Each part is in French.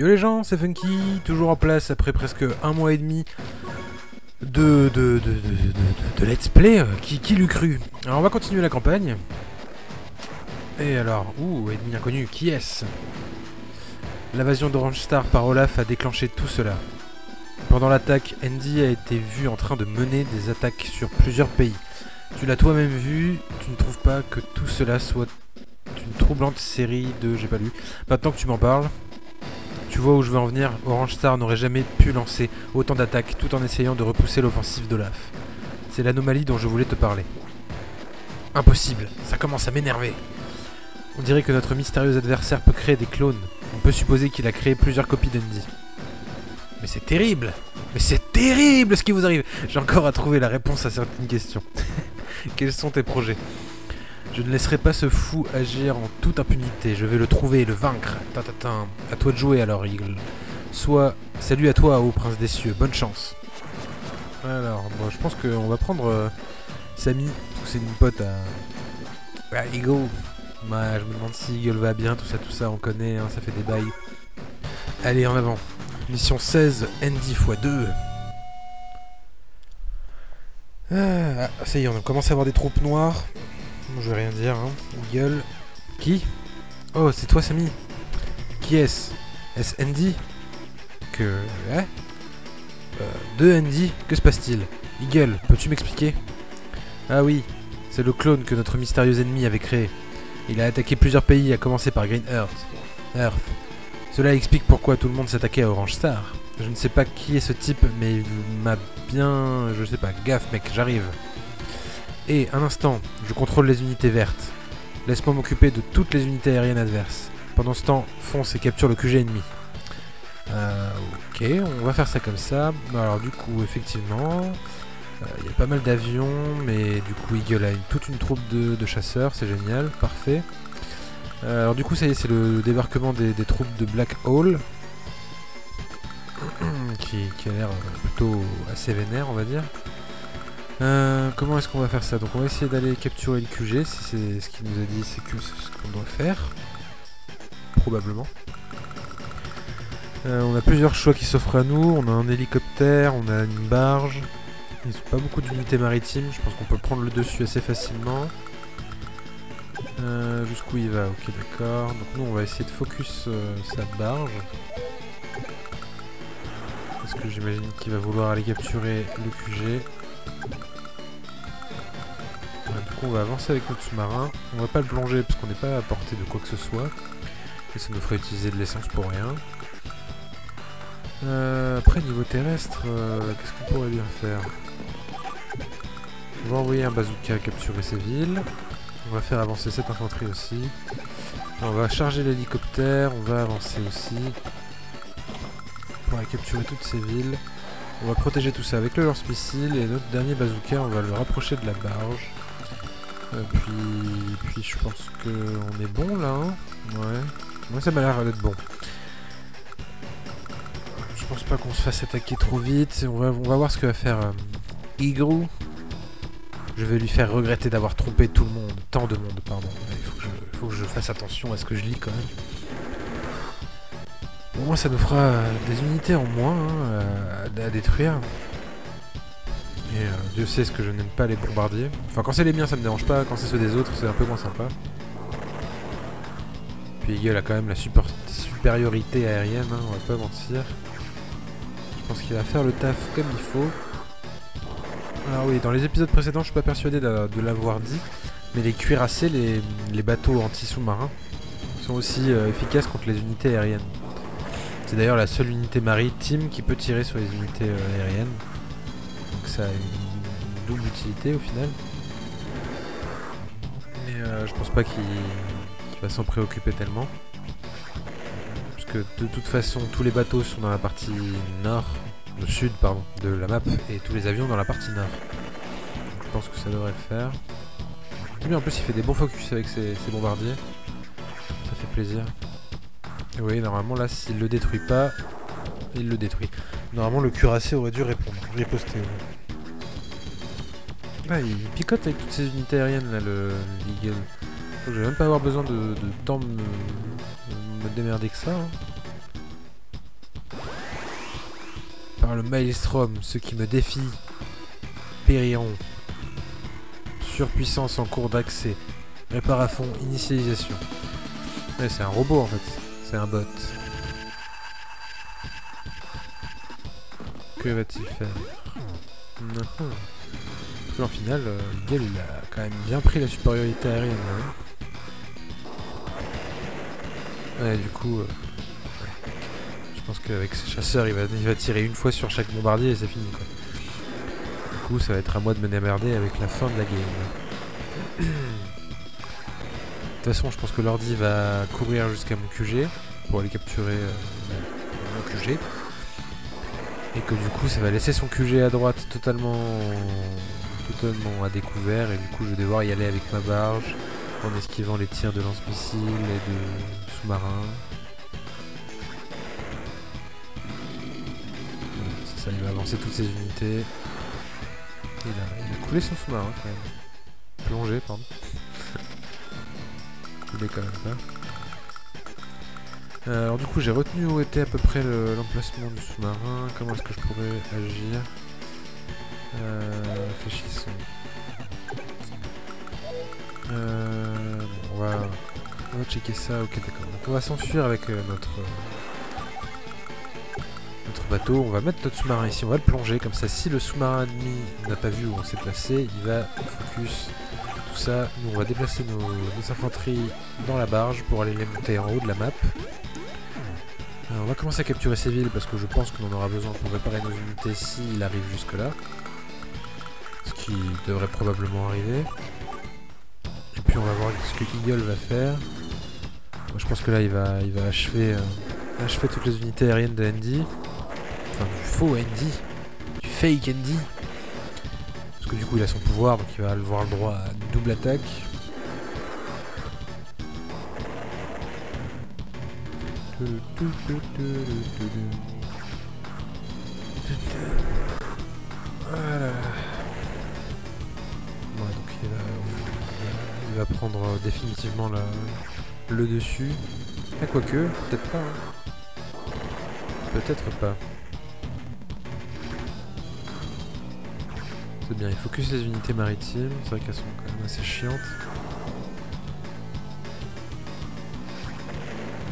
Yo les gens, c'est Funky, toujours en place après presque un mois et demi de let's play, qui l'eût cru. Alors on va continuer la campagne. Et alors, ennemi inconnu, qui est-ce? L'invasion d'Orange Star par Olaf a déclenché tout cela. Pendant l'attaque, Andy a été vu en train de mener des attaques sur plusieurs pays. Tu l'as toi-même vu, tu ne trouves pas que tout cela soit une troublante série de... j'ai pas lu. Maintenant que tu m'en parles, tu vois où je veux en venir. Orange Star n'aurait jamais pu lancer autant d'attaques tout en essayant de repousser l'offensive d'Olaf. C'est l'anomalie dont je voulais te parler. Impossible, ça commence à m'énerver. On dirait que notre mystérieux adversaire peut créer des clones. On peut supposer qu'il a créé plusieurs copies d'Andy. Mais c'est terrible! Mais c'est terrible ce qui vous arrive! J'ai encore à trouver la réponse à certaines questions. Quels sont tes projets? Je ne laisserai pas ce fou agir en toute impunité. Je vais le trouver et le vaincre. Tatatin. À toi de jouer alors, Eagle. Soit salut à toi, ô prince des cieux. Bonne chance. Alors, bon, je pense qu'on va prendre Samy, parce que c'est une pote à Eagle. Bah, je me demande si Eagle va bien, tout ça, on connaît, hein, ça fait des bails. Allez, en avant. Mission 16, Andy x2. Ça y est, on commence à avoir des troupes noires. Je vais rien dire, hein. Eagle. Qui? Oh, c'est toi, Samy. Qui est-ce? Est-ce Andy? Que... ouais. De Andy, que se passe-t-il? Eagle, peux-tu m'expliquer? Ah oui, c'est le clone que notre mystérieux ennemi avait créé. Il a attaqué plusieurs pays, à commencer par Green Earth. Cela explique pourquoi tout le monde s'attaquait à Orange Star. Je ne sais pas qui est ce type, mais il m'a bien... je sais pas, gaffe mec, j'arrive. Et, un instant, je contrôle les unités vertes. Laisse-moi m'occuper de toutes les unités aériennes adverses. Pendant ce temps, fonce et capture le QG ennemi. Ok, on va faire ça comme ça. Alors du coup, effectivement, il y a pas mal d'avions, mais du coup Eagle a toute une troupe de chasseurs, c'est génial, parfait. Alors du coup, ça y est, c'est le débarquement des troupes de Black Hole, qui a l'air plutôt assez vénère, on va dire. Comment est-ce qu'on va faire ça? Donc on va essayer d'aller capturer le QG, si c'est ce qu'il nous a dit, c'est ce qu'on doit faire. Probablement. On a plusieurs choix qui s'offrent à nous, on a un hélicoptère, on a une barge. Ils n'ont pas beaucoup d'unités maritimes, je pense qu'on peut prendre le dessus assez facilement. Jusqu'où il va? Ok, d'accord. Donc nous on va essayer de focus sa barge. Parce que j'imagine qu'il va vouloir aller capturer le QG. Du coup on va avancer avec notre sous-marin. On va pas le plonger parce qu'on n'est pas à portée de quoi que ce soit. Et ça nous ferait utiliser de l'essence pour rien. Après niveau terrestre, qu'est-ce qu'on pourrait bien faire? On va envoyer un bazooka capturer ces villes. On va faire avancer cette infanterie aussi. On va charger l'hélicoptère, on va avancer aussi. Pour aller capturer toutes ces villes. On va protéger tout ça avec le lance-missile et notre dernier bazooka, on va le rapprocher de la barge. Puis je pense qu'on est bon là, hein. Ouais. Moi ça m'a l'air d'être bon. Je pense pas qu'on se fasse attaquer trop vite. On va voir ce que va faire Eagle. Je vais lui faire regretter d'avoir trompé tout le monde. Tant de monde, pardon. Il faut que je fasse attention à ce que je lis quand même. Au moins ça nous fera des unités en moins hein, à détruire. Et Dieu sait ce que je n'aime pas les bombardiers. Enfin quand c'est les miens ça me dérange pas, quand c'est ceux des autres c'est un peu moins sympa. Puis Eagle a quand même la supériorité aérienne, hein, on va pas mentir. Je pense qu'il va faire le taf comme il faut. Alors oui, dans les épisodes précédents, je suis pas persuadé de l'avoir dit, mais les cuirassés, les bateaux anti-sous-marins, sont aussi efficaces contre les unités aériennes. C'est d'ailleurs la seule unité maritime qui peut tirer sur les unités aériennes. Donc ça a une double utilité au final. Mais je pense pas qu'il va s'en préoccuper tellement. Puisque de toute façon, tous les bateaux sont dans la partie nord. Le sud pardon, de la map et tous les avions dans la partie nord. Donc, je pense que ça devrait le faire. C'est bien, en plus il fait des bons focus avec ses bombardiers. Ça fait plaisir. Et oui, normalement là s'il le détruit pas, il le détruit. Normalement le cuirassé aurait dû répondre, riposter. Ah, il picote avec toutes ces unités aériennes là, le Eagle. Je vais même pas avoir besoin de tant me démerder que ça. Hein. par le Maelstrom. Ceux qui me défient périront. Surpuissance en cours d'accès. Répare à fond, initialisation. Ouais, c'est un robot en fait. C'est un bot. Que va-t-il faire? En final, Eagle il a quand même bien pris la supériorité aérienne. Hein. Ouais, du coup, ouais. Je pense qu'avec ses chasseurs, il va tirer une fois sur chaque bombardier et c'est fini. Quoi. Du coup, ça va être à moi de mener à merder avec la fin de la game. De toute façon, je pense que l'ordi va courir jusqu'à mon QG pour aller capturer mon QG. Et que du coup, ça va laisser son QG à droite totalement à découvert. Et du coup, je vais devoir y aller avec ma barge en esquivant les tirs de lance-missiles et de sous-marins. C'est ça, il va avancer toutes ses unités. Il a coulé son sous-marin quand même. Plongé, pardon. Coulé quand même pas. Alors du coup j'ai retenu où était à peu près l'emplacement du sous-marin. Comment est-ce que je pourrais agir? Réfléchissons. Bon, on va checker ça. Ok, d'accord. Donc on va s'enfuir avec notre bateau. On va mettre notre sous-marin ici. On va le plonger comme ça. Si le sous-marin ennemi n'a pas vu où on s'est placé, il va focus tout ça. Nous on va déplacer nos infanteries dans la barge pour aller les monter en haut de la map. Alors, on va commencer à capturer ces villes parce que je pense qu'on en aura besoin pour réparer nos unités s'il arrive jusque là. Ce qui devrait probablement arriver. Et puis on va voir ce que Eagle va faire. Moi, je pense que là il va achever toutes les unités aériennes de Andy. Enfin du faux Andy. Du fake Andy. Parce que du coup il a son pouvoir donc il va avoir le droit à une double attaque. Voilà. Ouais, donc il va prendre définitivement le dessus. Ah, quoique, peut-être pas. Hein. Peut-être pas. C'est bien, il focus les unités maritimes. C'est vrai qu'elles sont quand même assez chiantes.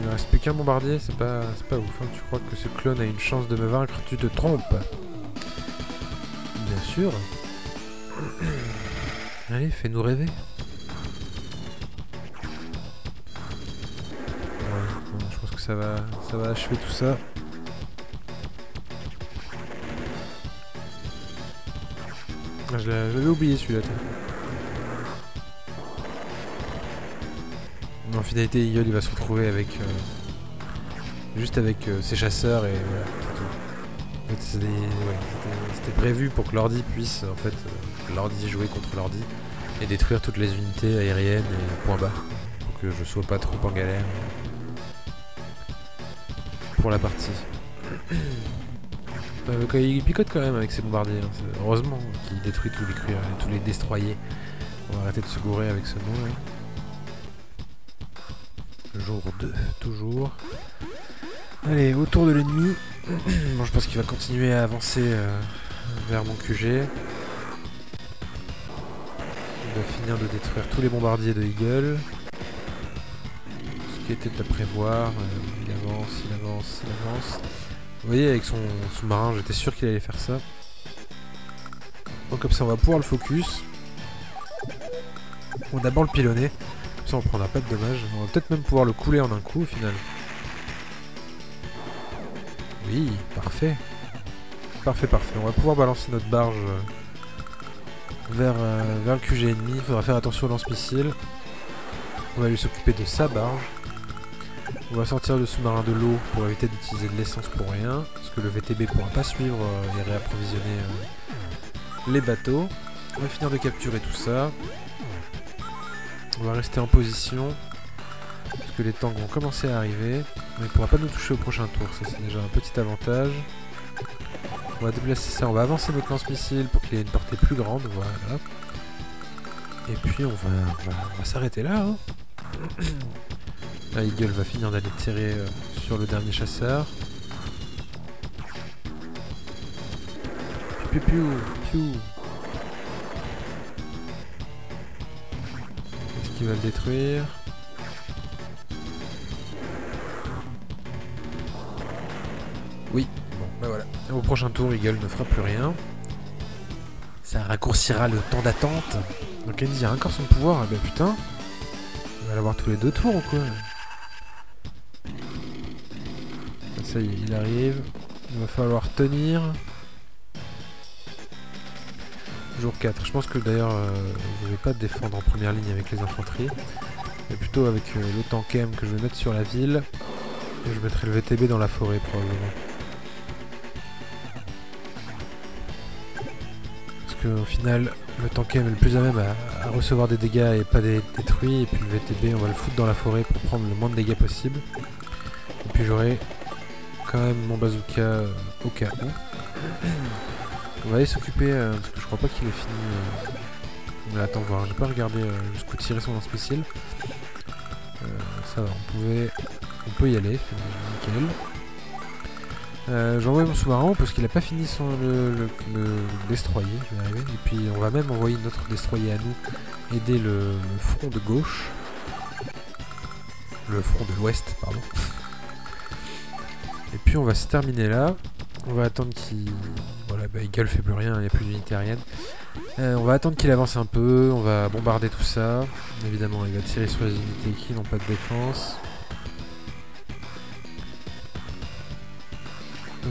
Il ne reste plus qu'un bombardier, c'est pas ouf. Hein. Tu crois que ce clone a une chance de me vaincre? Tu te trompes. Bien sûr. Allez, fais-nous rêver. Ouais, bon, je pense que ça va achever tout ça. Ah, j'avais oublié celui-là. En finalité, Eagle il va se retrouver avec juste avec ses chasseurs et voilà, c'est tout. C'était prévu pour que l'ordi puisse en fait l'ordi jouer contre l'ordi et détruire toutes les unités aériennes et point bas pour que je sois pas trop en galère pour la partie. Il picote quand même avec ses bombardiers, hein. Heureusement qu'il détruit tous les destroyers. On va arrêter de se gourer avec ce nom. Hein. Jour 2, toujours. Allez, autour de l'ennemi. Bon, je pense qu'il va continuer à avancer vers mon QG. Il va finir de détruire tous les bombardiers de Eagle. Ce qui était à prévoir. Il avance. Vous voyez, avec son sous-marin, j'étais sûr qu'il allait faire ça. Donc comme ça, on va pouvoir le focus. On va d'abord le pilonner. Ça on prendra pas de dommages. On va peut-être même pouvoir le couler en un coup au final. Oui, parfait. Parfait. On va pouvoir balancer notre barge vers le QG ennemi. Il faudra faire attention au lance-missile. On va lui s'occuper de sa barge. On va sortir le sous-marin de l'eau pour éviter d'utiliser de l'essence pour rien. Parce que le VTB pourra pas suivre et réapprovisionner les bateaux. On va finir de capturer tout ça. On va rester en position. Parce que les tanks vont commencer à arriver. Mais il ne pourra pas nous toucher au prochain tour. Ça c'est déjà un petit avantage. On va déplacer ça. On va avancer notre lance-missile pour qu'il ait une portée plus grande. Voilà. Et puis on va s'arrêter là. Hein. Là, Eagle va finir d'aller tirer sur le dernier chasseur. Piou piou piou. Est-ce qu'il va le détruire? Oui. Bon, bah voilà. Au prochain tour, Eagle ne fera plus rien. Ça raccourcira le temps d'attente. Donc Enzi a encore son pouvoir. Ah bah putain. On va l'avoir tous les 2 tours ou quoi? Ça y est, il arrive. Il va falloir tenir. Jour 4. Je pense que d'ailleurs, je ne vais pas défendre en première ligne avec les infanteries. Mais plutôt avec le tank M que je vais mettre sur la ville. Et je mettrai le VTB dans la forêt probablement. Parce qu'au final, le tank M est le plus à même à recevoir des dégâts et pas des détruits. Et puis le VTB, on va le foutre dans la forêt pour prendre le moins de dégâts possible. Et puis j'aurai quand même mon bazooka au cas où. On va aller s'occuper, parce que je crois pas qu'il est fini. Mais attends voir, j'ai pas regardé jusqu'où tirer son lance-missile. Ça va, on peut y aller, c'est nickel. J'envoie mon sous-marin parce qu'il a pas fini le destroyer, je vais arriver. Et puis on va même envoyer notre destroyer à nous aider le front de gauche. Le front de l'ouest, pardon. Et puis on va se terminer là. On va attendre qu'il... Voilà, bah Eagle fait plus rien, il n'y a plus d'unité aérienne. On va attendre qu'il avance un peu, on va bombarder tout ça. Évidemment, il va tirer sur les unités qui n'ont pas de défense.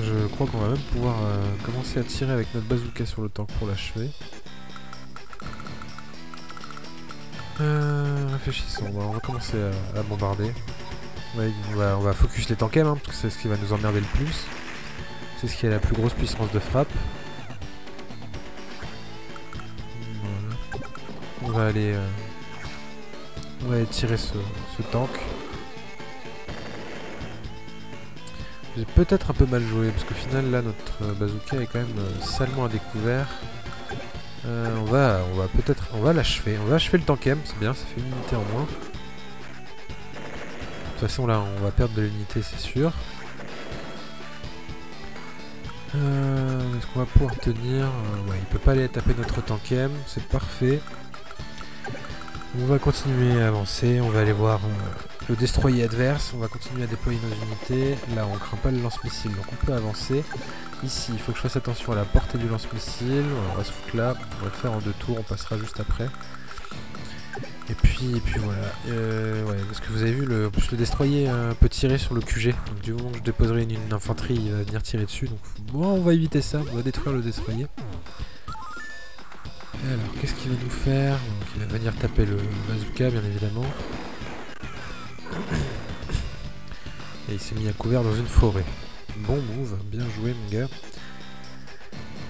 Je crois qu'on va même pouvoir commencer à tirer avec notre bazooka sur le tank pour l'achever. Réfléchissons, on va commencer à bombarder. Ouais, on va focus les tanks M, hein, parce que c'est ce qui va nous emmerder le plus. C'est ce qui a la plus grosse puissance de frappe. Voilà. On va aller tirer ce tank. J'ai peut-être un peu mal joué, parce qu'au final, là, notre bazooka est quand même salement à découvert. On va l'achever. On va achever le tank M, c'est bien, ça fait une unité en moins. De toute façon, là, on va perdre de l'unité, c'est sûr. Est-ce qu'on va pouvoir tenir? Ouais, il peut pas aller taper notre tank M, c'est parfait. On va continuer à avancer, on va aller voir le destroyer adverse, on va continuer à déployer nos unités. Là, on craint pas le lance-missile, donc on peut avancer. Ici, il faut que je fasse attention à la portée du lance-missile. On va se foutre là, on va le faire en 2 tours, on passera juste après. Et puis voilà. Ouais, parce que vous avez vu, le destroyer peut tirer sur le QG. Donc du moment que je déposerai une infanterie, il va venir tirer dessus. Donc bon, on va éviter ça, on va détruire le destroyer. Et alors, qu'est-ce qu'il va nous faire? Donc, il va venir taper le bazooka, bien évidemment. Et il s'est mis à couvert dans une forêt. Bon move, bien joué mon gars.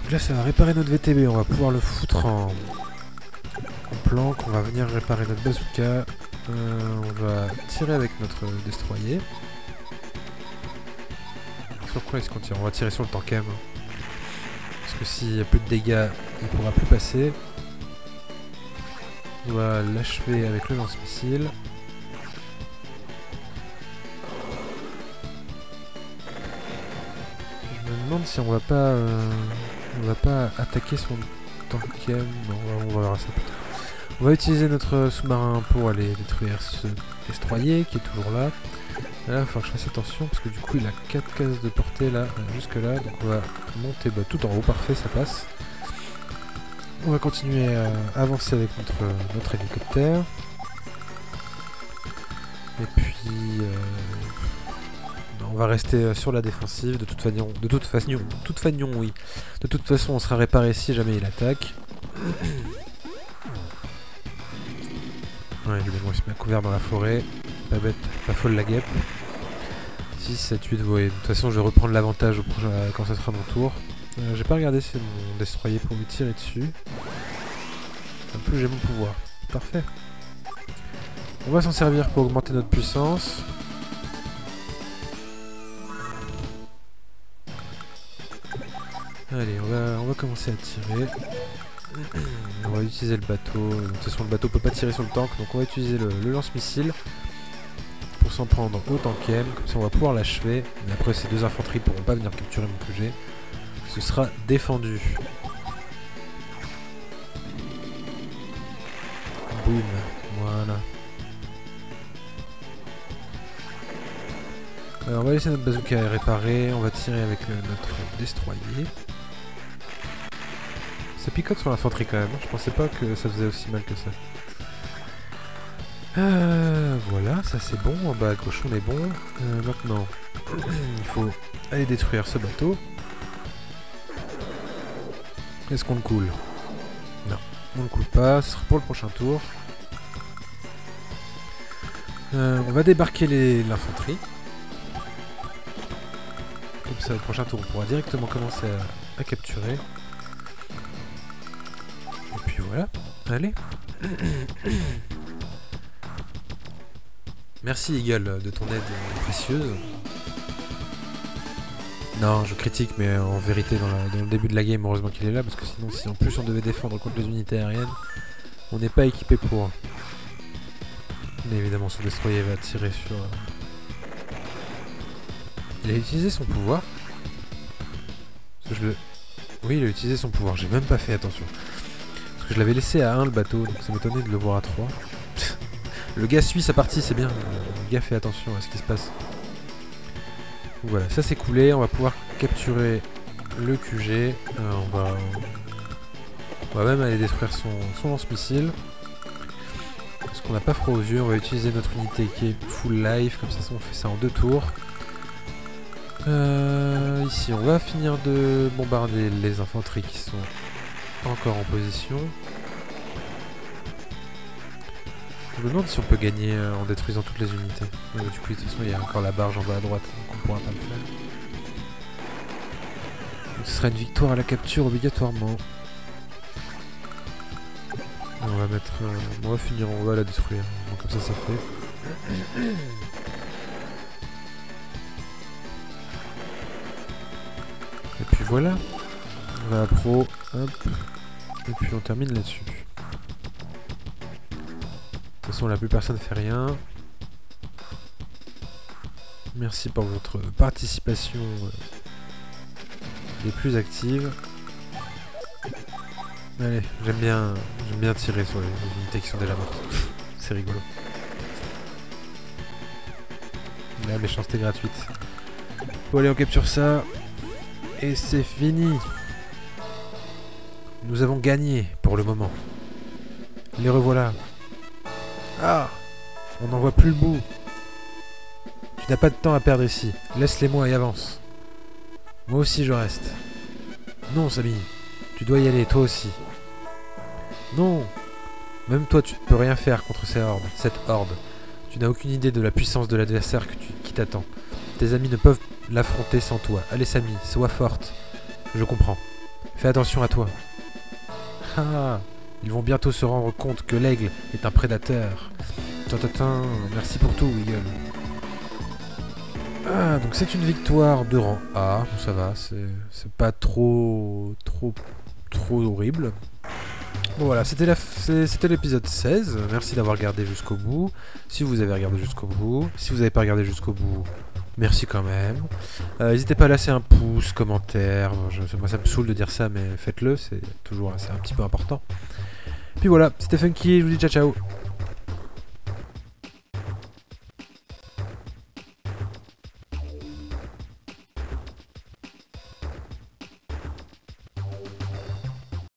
Donc là, ça va réparer notre VTB, on va pouvoir le foutre en planque, on va venir réparer notre bazooka, on va tirer avec notre destroyer. Sur quoi est-ce qu'on tire? On va tirer sur le tank M. Parce que s'il n'y a plus de dégâts, il ne pourra plus passer. On va l'achever avec le lance-missile. Je me demande si on va pas attaquer son tank M. Non, on va voir ça plus tard. On va utiliser notre sous-marin pour aller détruire ce destroyer qui est toujours là. Là, il va falloir que je fasse attention parce que du coup il a 4 cases de portée là, jusque là. Donc on va monter tout en haut, parfait, ça passe. On va continuer à avancer avec notre hélicoptère. Et puis on va rester sur la défensive. De toute façon, on sera réparé si jamais il attaque. Ouais, évidemment, il se met à couvert dans la forêt. Pas bête, pas folle la guêpe. 6, 7, 8, ouais. De toute façon, je vais reprendre l'avantage quand ce sera mon tour. J'ai pas regardé si c'est mon destroyer pour lui tirer dessus. En plus, j'ai mon pouvoir. Parfait. On va s'en servir pour augmenter notre puissance. Allez, on va commencer à tirer. On va utiliser le bateau. De toute façon, le bateau peut pas tirer sur le tank, donc on va utiliser le lance-missile pour s'en prendre au tank M. Comme ça, on va pouvoir l'achever. Mais après, ces 2 infanteries pourront pas venir capturer mon QG. Ce sera défendu. Boum, voilà. Alors on va laisser notre bazooka réparer, on va tirer avec notre destroyer. Ça picote sur l'infanterie quand même, je pensais pas que ça faisait aussi mal que ça. Voilà, ça c'est bon, en bas à gauche on est bon. Maintenant, il faut aller détruire ce bateau. Est-ce qu'on le coule? Non, on le coule pas, ce sera pour le prochain tour. On va débarquer l'infanterie. Comme ça, le prochain tour, on pourra directement commencer à capturer. Et puis voilà, allez. Merci Eagle de ton aide précieuse. Non, je critique, mais en vérité, dans le début de la game, heureusement qu'il est là, parce que sinon, si en plus on devait défendre contre les unités aériennes, on n'est pas équipé pour. Mais évidemment, son destroyer va tirer sur... Il a utilisé son pouvoir. Parce que oui, il a utilisé son pouvoir, j'ai même pas fait attention. Parce que je l'avais laissé à 1 le bateau, donc ça m'étonnait de le voir à 3. Le gars suit sa partie, c'est bien. Le gars fait attention à ce qui se passe. Donc voilà, ça c'est coulé. On va pouvoir capturer le QG. On va même aller détruire son lance-missile. Parce qu'on n'a pas froid aux yeux. On va utiliser notre unité qui est full life. Comme ça, on fait ça en 2 tours. Ici, on va finir de bombarder les infanteries qui sont encore en position. Je me demande si on peut gagner en détruisant toutes les unités. Du coup, de toute façon, il y a encore la barge en bas à droite, donc on pourra pas le faire. Donc, ce sera une victoire à la capture obligatoirement. On va mettre... on va finir, on va la détruire. Donc comme ça fait. Et puis voilà. On va à pro, hop. Et puis on termine là-dessus. De toute façon, là, plus personne fait rien. Merci pour votre participation les plus actives. Allez, j'aime bien tirer sur les unités qui sont déjà mortes. C'est rigolo. La méchanceté gratuite. Bon, allez, on capture ça. Et c'est fini. Nous avons gagné pour le moment. Les revoilà. Ah, on n'en voit plus le bout. Tu n'as pas de temps à perdre ici. Laisse-les-moi et avance. Moi aussi je reste. Non, Samy. Tu dois y aller, toi aussi. Non. Même toi, tu ne peux rien faire contre cette horde. Tu n'as aucune idée de la puissance de l'adversaire qui t'attend. Tes amis ne peuvent l'affronter sans toi. Allez, Samy, sois forte. Je comprends. Fais attention à toi. Ah. Ils vont bientôt se rendre compte que l'aigle est un prédateur. Merci pour tout, Eagle. Ah, donc c'est une victoire de rang A. Ça va, c'est pas trop horrible. Bon voilà, c'était l'épisode 16. Merci d'avoir regardé jusqu'au bout. Si vous avez regardé jusqu'au bout. Si vous n'avez pas regardé jusqu'au bout, merci quand même. N'hésitez pas à laisser un pouce, commentaire. Moi ça me saoule de dire ça, mais faites-le, c'est un petit peu important. Puis voilà, c'était Funky, je vous dis ciao ciao.